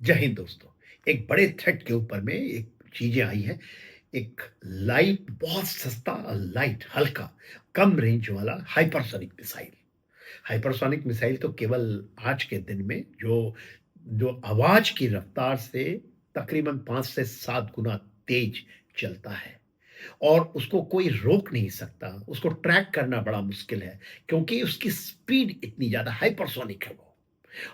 जय हिंद दोस्तों। एक बड़े थ्रेट के ऊपर में एक चीज़ें आई हैं। एक लाइट बहुत सस्ता लाइट, हल्का, कम रेंज वाला हाइपरसोनिक मिसाइल। हाइपरसोनिक मिसाइल तो केवल आज के दिन में जो जो आवाज़ की रफ़्तार से तकरीबन 5 से 7 गुना तेज़ चलता है और उसको कोई रोक नहीं सकता। उसको ट्रैक करना बड़ा मुश्किल है क्योंकि उसकी स्पीड इतनी ज़्यादा हाइपरसोनिक है वो।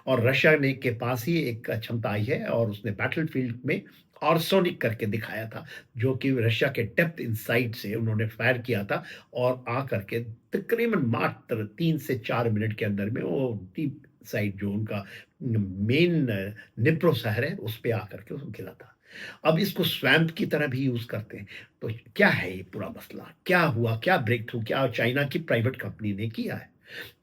और रशिया ने के पास ही एक क्षमता आई है और उसने बैटलफील्ड में ऑर्सोनिक करके दिखाया था, जो कि रशिया के डेप्थ इनसाइड से उन्होंने फायर किया था और आ करके तकरीबन मात्र 3 से 4 मिनट के अंदर में वो डीप साइड जो उनका मेन निप्रो शहर है, उस पे आकर के उसको गिरा था। अब इसको स्वैम्प की तरह भी यूज़ करते हैं। तो क्या है ये पूरा मसला? क्या हुआ? क्या ब्रेक थ्रू क्या चाइना की प्राइवेट कंपनी ने किया है?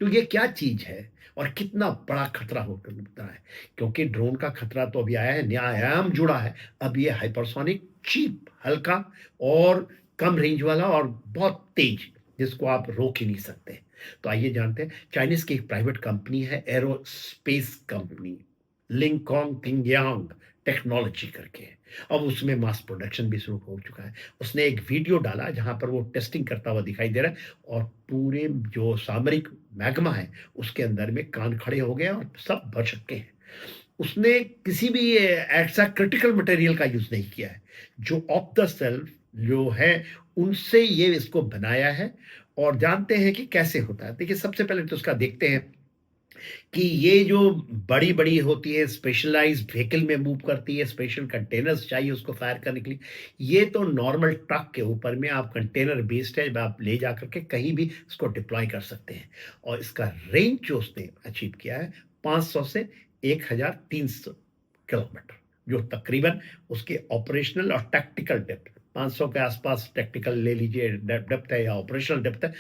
तो ये क्या चीज़ है और कितना बड़ा खतरा होकर निकलता है? क्योंकि ड्रोन का खतरा तो अभी आया है, नया आयाम जुड़ा है। अब ये हाइपरसोनिक, चीप, हल्का और कम रेंज वाला और बहुत तेज़, जिसको आप रोक ही नहीं सकते। तो आइए जानते हैं, चाइनीज़ की एक प्राइवेट कंपनी है एरोस्पेस कंपनी, लिंकॉन्ग किंगयांग टेक्नोलॉजी करके। अब उसमें मास प्रोडक्शन भी शुरू हो चुका है। उसने एक वीडियो डाला जहाँ पर वो टेस्टिंग करता हुआ दिखाई दे रहा है और पूरे जो सामरिक मैग्मा है, उसके अंदर में कान खड़े हो गए और सब बच चुके हैं। उसने किसी भी ऐसा क्रिटिकल मटेरियल का यूज़ नहीं किया है। जो ऑफ द शेल्फ जो है, उनसे ये इसको बनाया है और जानते हैं कि कैसे होता है। देखिए, सबसे पहले तो उसका देखते हैं कि ये जो बड़ी-बड़ी होती है, स्पेशलाइज़्ड व्हीकल में मूव करती है, स्पेशल कंटेनर्स चाहिए उसको फायर करने के लिए। ये तो नॉर्मल ट्रक के ऊपर में आप कंटेनर बेस्ड है, आप ले जाकर के कहीं भी इसको डिप्लॉय कर सकते हैं। और इसका रेंज जो उसने अचीव किया है 500 से 1300 किलोमीटर, जो तकरीबन उसके ऑपरेशनल और टैक्टिकल डेप्थ 500 के आसपास टैक्टिकल ले लीजिए डेप्थ है या ऑपरेशनल डेप्थ है।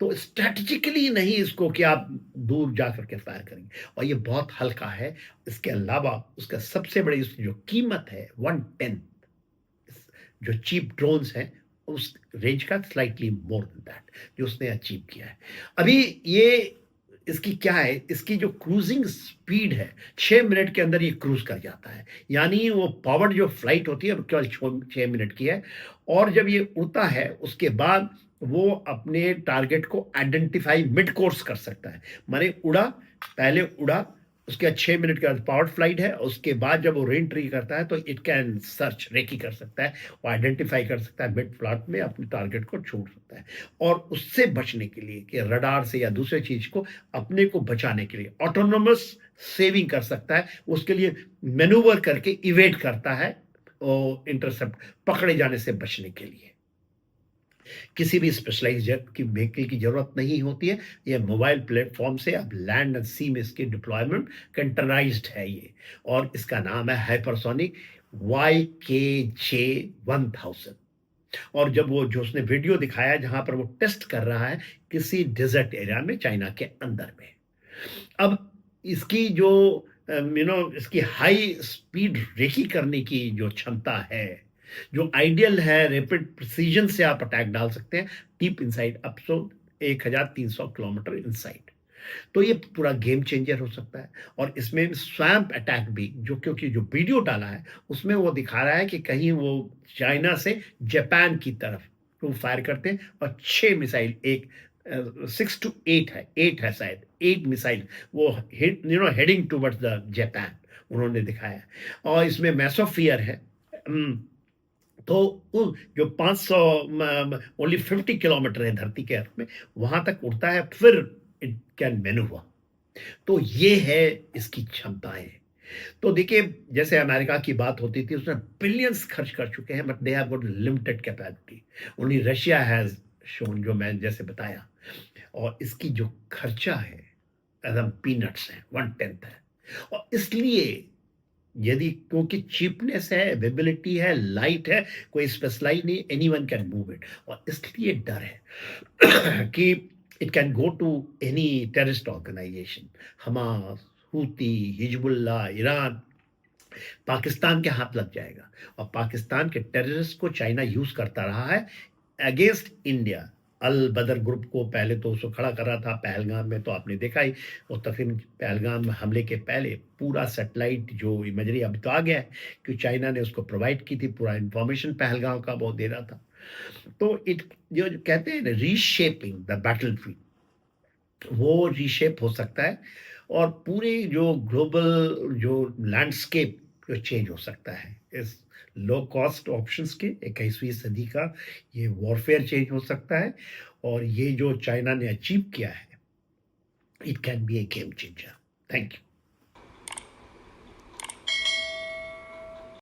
तो स्ट्रैटेजिकली नहीं इसको कि आप दूर जा करके फायर करेंगे और ये बहुत हल्का है। इसके अलावा उसका सबसे बड़ी उसकी जो कीमत है 1/10 जो चीप ड्रोन्स हैं, उस रेंज का स्लाइटली मोर देन दैट जो उसने अचीव किया है। अभी ये इसकी क्या है, इसकी जो क्रूजिंग स्पीड है 6 मिनट के अंदर ये क्रूज़ कर जाता है। यानी वो पावर्ड जो फ्लाइट होती है वो केवल 6 मिनट की है और जब ये उड़ता है उसके बाद वो अपने टारगेट को आइडेंटिफ़ाई मिड कोर्स कर सकता है। माने उड़ा, पहले उड़ा, उसके बाद 6 मिनट के बाद पावर्ड फ्लाइट है, उसके बाद जब वो री-एंट्री करता है तो इट कैन सर्च, रेकी कर सकता है, वो आइडेंटिफ़ाई कर सकता है, मिड फ्लाइट में अपने टारगेट को छोड़ सकता है। और उससे बचने के लिए कि रडार से या दूसरे चीज़ को अपने को बचाने के लिए ऑटोनोमस सेविंग कर सकता है, उसके लिए मैनूवर करके इवेड करता है, इंटरसेप्ट पकड़े जाने से बचने के लिए। किसी भी स्पेशलाइज्ड की व्हीकल की ज़रूरत नहीं होती है। ये मोबाइल प्लेटफ़ॉर्म से अब लैंड एंड सी में इसकी डिप्लॉयमेंट कंटेनराइज़्ड है ये और इसका नाम है हाइपरसोनिक YKJ 1000। और जब वो जो उसने वीडियो दिखाया जहाँ पर वो टेस्ट कर रहा है किसी डेज़र्ट एरिया में चाइना के अंदर में। अब इसकी जो इसकी हाई स्पीड रेकी करने की जो क्षमता है, जो आइडियल है, रैपिड प्रिसिजन से आप अटैक डाल सकते हैं deep inside up to 1300 kilometre inside. तो ये पूरा गेम चेंजर हो सकता है और इसमें स्वैम्प अटैक भी, जो क्योंकि जो वीडियो डाला है उसमें वो दिखा रहा है कि कहीं वो चाइना से जापान की तरफ वो फायर करते हैं और 6 मिसाइल, एक 6 टू 8 है, 8 है शायद, 8 मिसाइल वो हेडिंग टुवर्ड्स द जापान उन्होंने दिखाया है। और इसमें मेसोफियर है। तो जो 500 ओनली 50 किलोमीटर है धरती के अर्थ में, वहां तक उड़ता है, फिर इट कैन मैन्यूवर। तो ये है इसकी क्षमताएं। तो देखिए, जैसे अमेरिका की बात होती थी, उसने बिलियंस खर्च कर चुके हैं, but they have got limited capacity. Only Russia has shown, जो मैं जैसे बताया। और इसकी जो खर्चा है एकदम पीनट्स है, 1/10 है। और इसलिए यदि क्योंकि चीपनेस है, अवेलेबिलिटी है, लाइट है, कोई स्पेशलाइज नहीं, एनीवन कैन मूव इट। और इसलिए डर है कि it can go to any terrorist organisation, Hamas, Houthi, Hezbollah, Iran, Pakistan के हाथ लग जाएगा। और पाकिस्तान के टेररिस्ट को चाइना यूज करता रहा है अगेंस्ट इंडिया। अल बदर ग्रुप को पहले तो उसको खड़ा कर रहा था पहलगाम में, तो आपने देखा ही। और तकरीबन पहलगाम हमले के पहले पूरा सैटेलाइट जो इमेजरी अभी तो आ गया है कि चाइना ने उसको प्रोवाइड की थी, पूरा इंफॉर्मेशन पहलगाम का वो दे रहा था। तो इट जो जो कहते हैं ना रीशेपिंग द बैटलफील्ड, वो रीशेप हो सकता है और पूरे जो ग्लोबल जो लैंडस्केप जो चेंज हो सकता है इस लो कॉस्ट ऑप्शंस के 21वीं सदी का ये वॉरफेयर चेंज हो सकता है। और ये जो चाइना ने अचीव किया है, it can be A game changer. Thank you.